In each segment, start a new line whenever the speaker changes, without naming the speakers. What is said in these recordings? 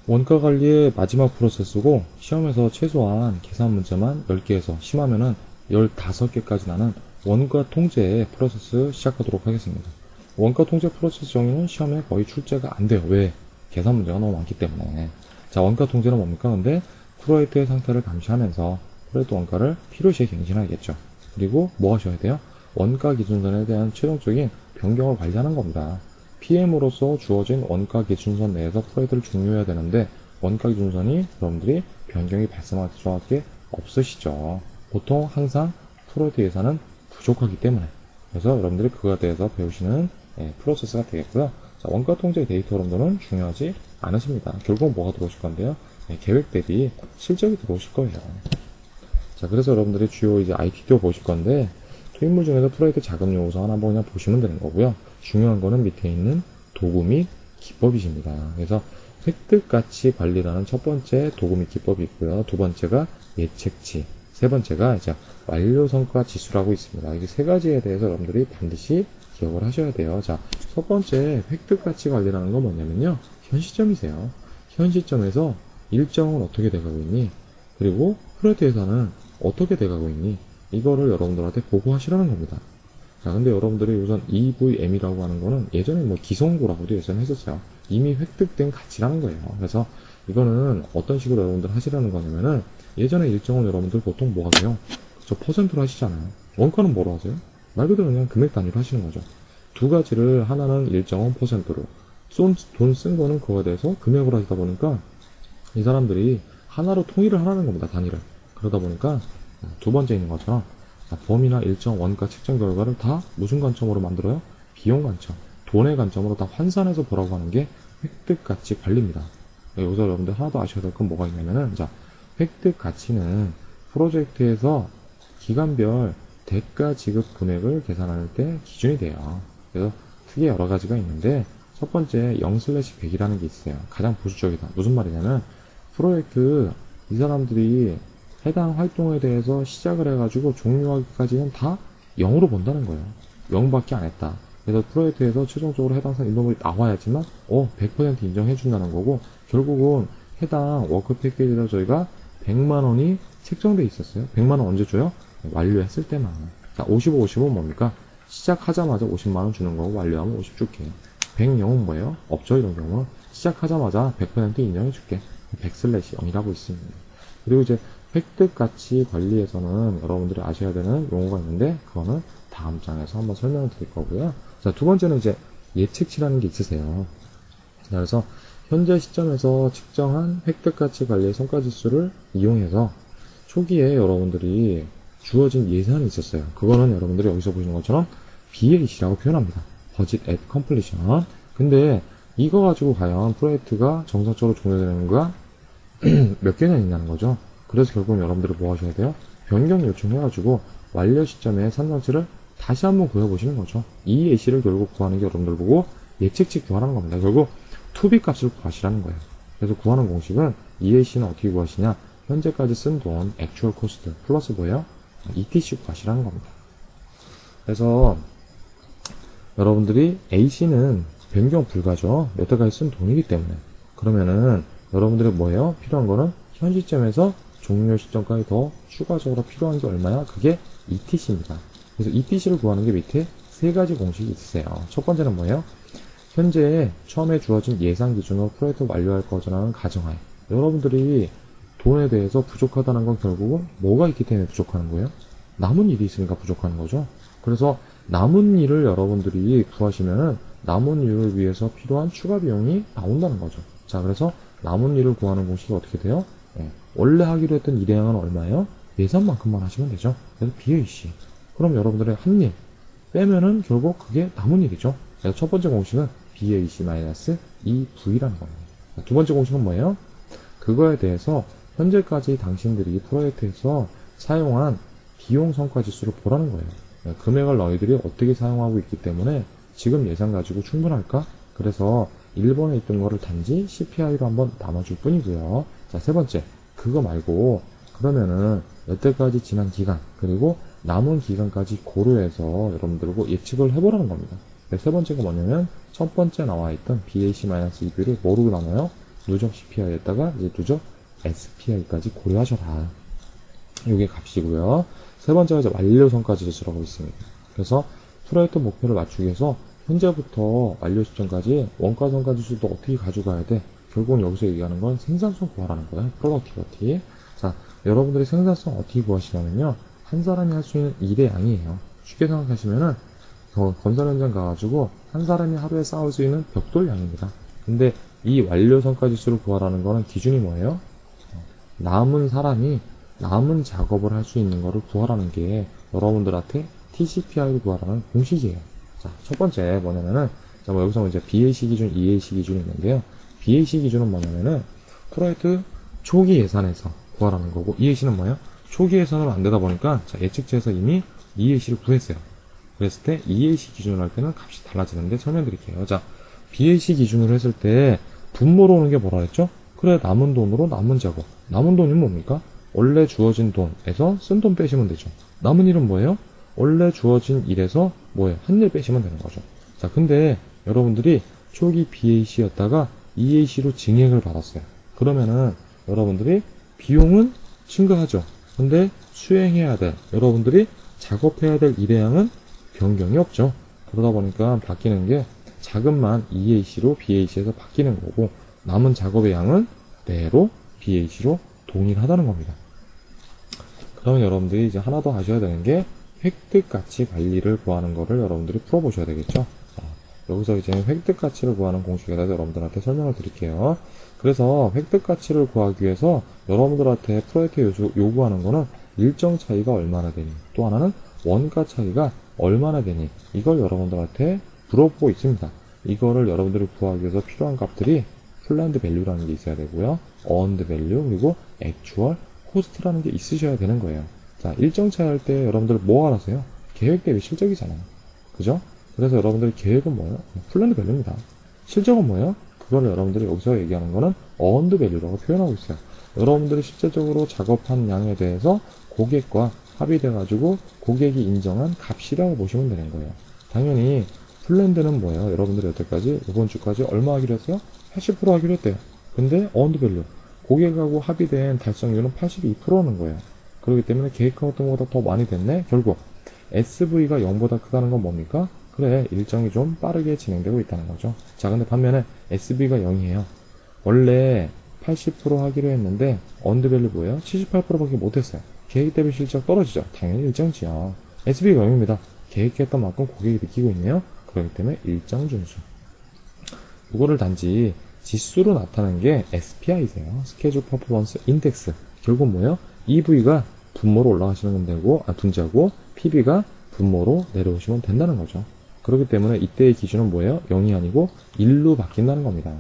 원가 관리의 마지막 프로세스고 시험에서 최소한 계산 문제만 10개에서 심하면은 15개까지 나는 원가 통제 프로세스 시작하도록 하겠습니다. 원가 통제 프로세스 정의는 시험에 거의 출제가 안 돼요. 왜? 계산 문제가 너무 많기 때문에. 자, 원가 통제는 뭡니까? 근데 프로젝트의 상태를 감시하면서 프로젝트 원가를 필요시에 갱신하겠죠. 그리고 뭐 하셔야 돼요? 원가 기준선에 대한 최종적인 변경을 관리하는 겁니다. PM으로서 주어진 원가 기준선 내에서 프로젝트를 종료해야 되는데 원가 기준선이 여러분들이 변경이 발생할 수밖에 없으시죠. 보통 항상 프로젝트 예산은 부족하기 때문에. 그래서 여러분들이 그거에 대해서 배우시는 프로세스가 되겠고요. 자, 원가 통제 데이터 여러분들은 중요하지 않으십니다. 결국은 뭐가 들어오실 건데요? 계획 대비 실적이 들어오실 거예요. 자, 그래서 여러분들이 주요 이제 IT도 보실 건데 투입물 중에서 프로젝트 자금 요소 하나 한번 그냥 보시면 되는 거고요. 중요한 거는 밑에 있는 도구 및 기법이십니다. 그래서 획득가치 관리라는 첫 번째 도구 및 기법이 있고요. 두 번째가 예측치, 세 번째가 이제 완료성과 지수라고 있습니다. 이 세 가지에 대해서 여러분들이 반드시 기억을 하셔야 돼요. 자, 첫 번째 획득가치 관리라는 건 뭐냐면요. 현 시점이세요. 현 시점에서 일정은 어떻게 돼가고 있니? 그리고 프로젝트 예산은 어떻게 돼가고 있니? 이거를 여러분들한테 보고하시라는 겁니다. 자, 근데 여러분들이 우선 EVM이라고 하는 거는 예전에 뭐 기성고라고도 예전에 했었어요. 이미 획득된 가치라는 거예요. 그래서 이거는 어떤 식으로 여러분들 하시라는 거냐면은 예전에 일정은 여러분들 보통 뭐 하세요? 저 퍼센트로 하시잖아요. 원가는 뭐로 하세요? 말 그대로 그냥 금액 단위로 하시는 거죠. 두 가지를 하나는 일정은 퍼센트로 돈 쓴 거는 그거에 대해서 금액으로 하시다 보니까 이 사람들이 하나로 통일을 하라는 겁니다. 단위를. 그러다 보니까 두 번째 있는 것처럼 범위나 일정 원가 측정 결과를 다 무슨 관점으로 만들어요? 비용 관점, 돈의 관점으로 다 환산해서 보라고 하는 게 획득 가치 관리입니다. 여기서 여러분들 하나 더 아셔야 될 건 뭐가 있냐면은, 자, 획득 가치는 프로젝트에서 기간별 대가 지급 금액을 계산할 때 기준이 돼요. 그래서 크게 여러 가지가 있는데, 첫 번째 0/100이라는 게 있어요. 가장 보수적이다. 무슨 말이냐면, 프로젝트 이 사람들이 해당 활동에 대해서 시작을 해가지고 종료하기까지는 다 0으로 본다는 거예요. 0밖에 안 했다. 그래서 프로젝트에서 최종적으로 해당상 인원물이 나와야지만 100% 인정해준다는 거고, 결국은 해당 워크 패키지로 저희가 100만원이 책정돼 있었어요. 100만원 언제 줘요? 완료했을 때만. 자, 55, 55는 뭡니까? 시작하자마자 50만원 주는 거고 완료하면 50 줄게. 100영은 뭐예요? 없죠. 이런 경우는 시작하자마자 100% 인정해줄게. 100/0이라고 있습니다. 그리고 이제 획득 가치 관리에서는 여러분들이 아셔야 되는 용어가 있는데, 그거는 다음 장에서 한번 설명을 드릴 거고요. 자, 두 번째는 이제 예측치라는 게 있으세요. 자, 그래서 현재 시점에서 측정한 획득 가치 관리의 성과지수를 이용해서 초기에 여러분들이 주어진 예산이 있었어요. 그거는 여러분들이 여기서 보시는 것처럼 BAC라고 표현합니다. Budget at Completion. 근데 이거 가지고 과연 프로젝트가 정상적으로 종료되는 거가 몇 개나 있냐는 거죠. 그래서 결국은 여러분들이 뭐 하셔야 돼요? 변경 요청해가지고 완료 시점에 산정치를 다시 한번 구해보시는 거죠. EAC를 결국 구하는 게 여러분들 보고 예측치 구하라는 겁니다. 결국 투비 값을 구하시라는 거예요. 그래서 구하는 공식은 EAC는 어떻게 구하시냐? 현재까지 쓴 돈, 액추얼 코스트 플러스 뭐예요? ETC 구하시라는 겁니다. 그래서 여러분들이 AC는 변경 불가죠. 여태까지 쓴 돈이기 때문에. 그러면은 여러분들이 뭐예요? 필요한 거는 현 시점에서 종료 시점까지 더 추가적으로 필요한 게 얼마야? 그게 ETC입니다. 그래서 ETC를 구하는 게 밑에 세 가지 공식이 있으세요. 첫 번째는 뭐예요? 현재 처음에 주어진 예산 기준으로 프로젝트 완료할 거라는 가정하에 여러분들이 돈에 대해서 부족하다는 건 결국은 뭐가 있기 때문에 부족하는 거예요? 남은 일이 있으니까 부족하는 거죠. 그래서 남은 일을 여러분들이 구하시면은 남은 일을 위해서 필요한 추가 비용이 나온다는 거죠. 자, 그래서 남은 일을 구하는 공식이 어떻게 돼요? 원래 하기로 했던 일의 양은 얼마예요? 예산만큼만 하시면 되죠. 그래서 BAC. 그럼 여러분들의 한 일 빼면은 결국 그게 남은 일이죠. 그래서 첫 번째 공식은 BAC-EV라는 겁니다. 두 번째 공식은 뭐예요? 그거에 대해서 현재까지 당신들이 프로젝트에서 사용한 비용 성과 지수를 보라는 거예요. 금액을 너희들이 어떻게 사용하고 있기 때문에 지금 예산 가지고 충분할까? 그래서 1번에 있던 거를 단지 CPI로 한번 나눠줄 뿐이고요. 자, 세 번째. 그거 말고 그러면은 여태까지 지난 기간 그리고 남은 기간까지 고려해서 여러분들고 예측을 해보라는 겁니다. 세 번째가 뭐냐면 첫 번째 나와 있던 BAC-EV를 뭐로 나눠요? 누적 CPI에다가 이제 누적 SPI까지 고려하셔라. 이게 값이고요. 세 번째가 이제 완료선까지 제시라고 있습니다. 그래서 프로젝트 목표를 맞추기 위해서 현재부터 완료 시점까지 원가선과 지수도 어떻게 가져가야 돼? 결국은 여기서 얘기하는 건 생산성 구하라는 거예요. 프로덕티비티. 자, 여러분들이 생산성 어떻게 구하시냐면요. 한 사람이 할 수 있는 일의 양이에요. 쉽게 생각하시면은 건설 현장 가가지고 한 사람이 하루에 쌓을 수 있는 벽돌량입니다. 근데 이 완료선까 지수를 구하라는 거는 기준이 뭐예요? 남은 사람이 남은 작업을 할 수 있는 거를 구하라는 게 여러분들한테 TCPI를 구하라는 공식이에요. 자, 첫 번째 뭐냐면은, 자, 뭐 여기서 이제 BAC 기준, EAC 기준이 있는데요. BAC 기준은 뭐냐면은, 프로젝트 초기 예산에서 구하라는 거고, EAC는 뭐예요? 초기 예산으로 안 되다 보니까, 자, 예측치에서 이미 EAC를 구했어요. 그랬을 때, EAC 기준으로 할 때는 값이 달라지는데 설명드릴게요. 자, BAC 기준으로 했을 때, 분모로 오는 게 뭐라 했죠? 그래, 남은 돈으로 남은 작업. 남은 돈이 뭡니까? 원래 주어진 돈에서 쓴 돈 빼시면 되죠. 남은 일은 뭐예요? 원래 주어진 일에서 뭐예요? 한 일 빼시면 되는 거죠. 자, 근데 여러분들이 초기 BAC였다가 EAC로 증액을 받았어요. 그러면은 여러분들이 비용은 증가하죠. 근데 수행해야 될, 여러분들이 작업해야 될 일의 양은 변경이 없죠. 그러다 보니까 바뀌는 게 자금만 EAC로 BAC에서 바뀌는 거고, 남은 작업의 양은 그대로 BAC로 동일하다는 겁니다. 그러면 여러분들이 이제 하나 더 하셔야 되는 게 획득가치 관리를 구하는 거를 여러분들이 풀어보셔야 되겠죠. 자, 여기서 이제 획득가치를 구하는 공식에 대해서 여러분들한테 설명을 드릴게요. 그래서 획득가치를 구하기 위해서 여러분들한테 프로젝트에 요구하는 거는 일정 차이가 얼마나 되니, 또 하나는 원가 차이가 얼마나 되니, 이걸 여러분들한테 물어보고 있습니다. 이거를 여러분들이 구하기 위해서 필요한 값들이 플랜드 밸류라는 게 있어야 되고요. 어언드 밸류, 그리고 액추얼 코스트라는 게 있으셔야 되는 거예요. 자, 일정 차이 할 때 여러분들 뭐 알아서요? 계획 대비 실적이잖아요. 그죠? 그래서 여러분들이 계획은 뭐예요? 플랜드 밸류입니다. 실적은 뭐예요? 그거를 여러분들이 여기서 얘기하는 거는 어언드 밸류라고 표현하고 있어요. 여러분들이 실제적으로 작업한 양에 대해서 고객과 합의돼가지고 고객이 인정한 값이라고 보시면 되는 거예요. 당연히 플랜드는 뭐예요? 여러분들이 여태까지 이번 주까지 얼마 하기로 했어요? 80% 하기로 했대요. 근데 어언드 밸류, 고객하고 합의된 달성률은 82%는 거예요. 그렇기 때문에 계획한 것보다 더 많이 됐네? 결국 SV가 0보다 크다는 건 뭡니까? 그래, 일정이 좀 빠르게 진행되고 있다는 거죠. 자, 근데 반면에 SV가 0이에요. 원래 80% 하기로 했는데 언더밸류 뭐예요? 78%밖에 못했어요. 계획 대비 실적 떨어지죠. 당연히 일정지요. SV가 0입니다. 계획했던 만큼 고객이 느끼고 있네요. 그렇기 때문에 일정 준수. 이거를 단지 지수로 나타낸 게 SPI세요. 스케줄 퍼포먼스 인덱스. 결국 뭐예요? EV가 분모로 올라가시는 건 되고, 분자고, PB가 분모로 내려오시면 된다는 거죠. 그렇기 때문에 이때의 기준은 뭐예요? 0이 아니고 1로 바뀐다는 겁니다.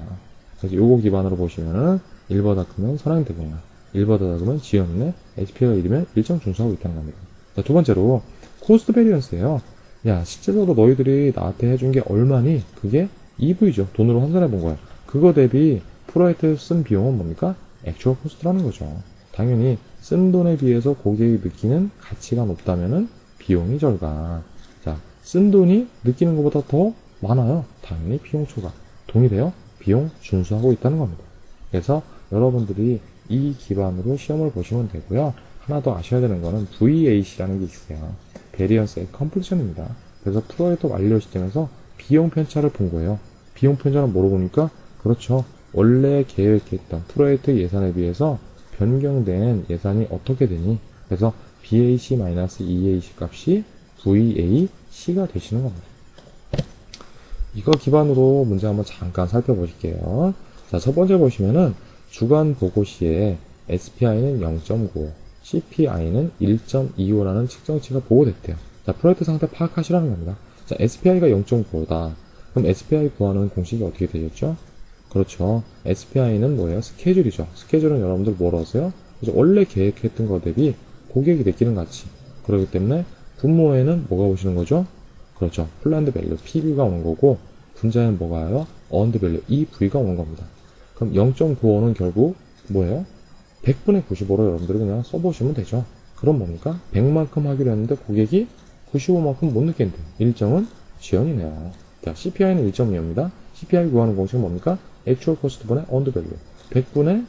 그래서 요거 기반으로 보시면은 1보다 크면 선행되거나 1보다 작으면 지연이네, HP가 1이면 일정 준수하고 있다는 겁니다. 자, 두 번째로 코스트 베리언스예요. 야, 실제로도 너희들이 나한테 해준 게 얼마니? 그게 EV죠. 돈으로 환산해 본 거야. 그거 대비 프로젝트에 쓴 비용은 뭡니까? 액추얼 코스트라는 거죠. 당연히 쓴 돈에 비해서 고객이 느끼는 가치가 높다면은 비용이 절감. 자, 쓴 돈이 느끼는 것보다 더 많아요. 당연히 비용 초과. 동일해요. 비용 준수하고 있다는 겁니다. 그래서 여러분들이 이 기반으로 시험을 보시면 되고요. 하나 더 아셔야 되는 거는 VAC라는 게 있어요. Variance at Completion입니다. 그래서 프로젝트 완료 시점에서 비용 편차를 본 거예요. 비용 편차는 뭐로 보니까? 그렇죠. 원래 계획했던 프로젝트 예산에 비해서 변경된 예산이 어떻게 되니? 그래서 BAC-EAC 값이 VAC가 되시는 겁니다. 이거 기반으로 문제 한번 잠깐 살펴보실게요. 자, 첫 번째 보시면은 주간 보고 시에 SPI는 0.95, CPI는 1.25라는 측정치가 보고됐대요. 자, 프로젝트 상태 파악하시라는 겁니다. 자, SPI가 0.95다. 그럼 SPI 구하는 공식이 어떻게 되겠죠? 그렇죠. SPI는 뭐예요? 스케줄이죠. 스케줄은 여러분들 뭐로 하세요? 그래서 원래 계획했던 거 대비 고객이 느끼는 가치. 그렇기 때문에 분모에는 뭐가 오시는 거죠? 그렇죠. 플랜드 밸류 PB가 오는 거고, 분자에는 뭐가 와요? 어언드 밸류 EV가 오는 겁니다. 그럼 0.95는 결국 뭐예요? 100분의 95로 여러분들이 그냥 써보시면 되죠. 그럼 뭡니까? 100만큼 하기로 했는데 고객이 95만큼 못 느낀대요. 일정은 지연이네요. 자, CPI는 1.2입니다. CPI 구하는 공식은 뭡니까? 액추얼 코스트 분의 언더 밸류. 100분의,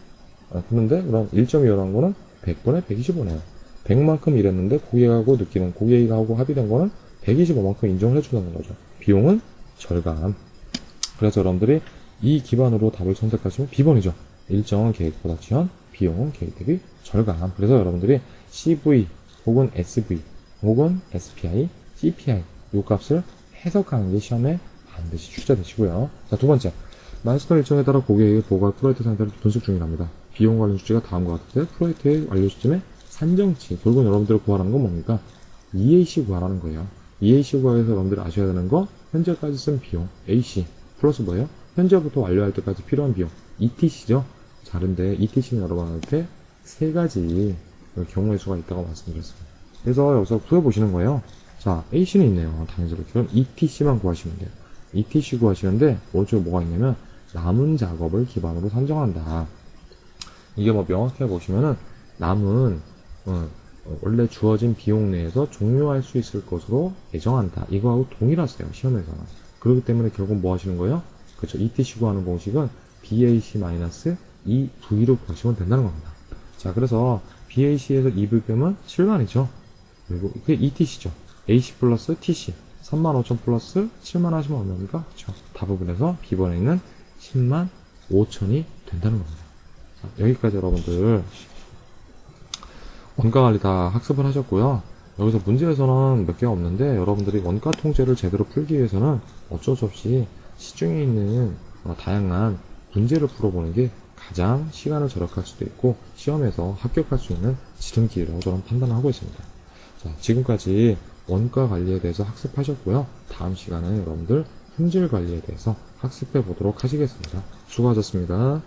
그런데 그럼 1.25라는 거는 100분의 125네요. 100만큼 일했는데 고객하고 느끼는, 고객하고 합의된 거는 125만큼 인정을 해준다는 거죠. 비용은 절감. 그래서 여러분들이 이 기반으로 답을 선택하시면 B번이죠. 일정은 계획보다 지연, 비용은 계획 대비 절감. 그래서 여러분들이 CV 혹은 SV 혹은 SPI, CPI 요 값을 해석하는 게 시험에 반드시 출제되시고요. 자, 두 번째. 마스터 일정에 따라 고객에게 보고할 프로젝트 상태를 분석 중이랍니다. 비용 관련 수치가 다음과 같을 때 프로젝트의 완료 시점에 산정치. 결국은 여러분들이 구하라는 건 뭡니까? EAC 구하라는 거예요. EAC 구하에서 여러분들이 아셔야 되는 거, 현재까지 쓴 비용, AC, 플러스 뭐예요? 현재부터 완료할 때까지 필요한 비용, ETC죠? 자, 근데 ETC는 여러분한테 세 가지 경우의 수가 있다고 말씀드렸습니다. 그래서 여기서 구해보시는 거예요. 자, AC는 있네요. 당연스럽게. 그럼 ETC만 구하시면 돼요. ETC 구하시는데, 오른쪽에 뭐가 있냐면, 남은 작업을 기반으로 산정한다. 이게 뭐 명확하게 보시면은, 남은, 원래 주어진 비용 내에서 종료할 수 있을 것으로 예정한다. 이거하고 동일하세요. 시험에서는. 그렇기 때문에 결국 뭐 하시는 거예요? 그렇죠. ETC 구하는 공식은 BAC-EV로 구하시면 된다는 겁니다. 자, 그래서 BAC에서 EV 빼면 7만이죠. 그리고 그게 ETC죠. AC 플러스 TC 35,000 플러스 7만 하시면 얼마입니까? 그렇죠. 다부분에서 B번에 있는 10만 5천이 된다는 겁니다. 자, 여기까지 여러분들 원가 관리 다 학습을 하셨고요. 여기서 문제에서는 몇 개가 없는데 여러분들이 원가 통제를 제대로 풀기 위해서는 어쩔 수 없이 시중에 있는 다양한 문제를 풀어보는 게 가장 시간을 절약할 수도 있고 시험에서 합격할 수 있는 지름길이라고 저는 판단하고 있습니다. 자, 지금까지 원가 관리에 대해서 학습하셨고요. 다음 시간에 여러분들 품질 관리에 대해서 학습해 보도록 하시겠습니다. 수고하셨습니다.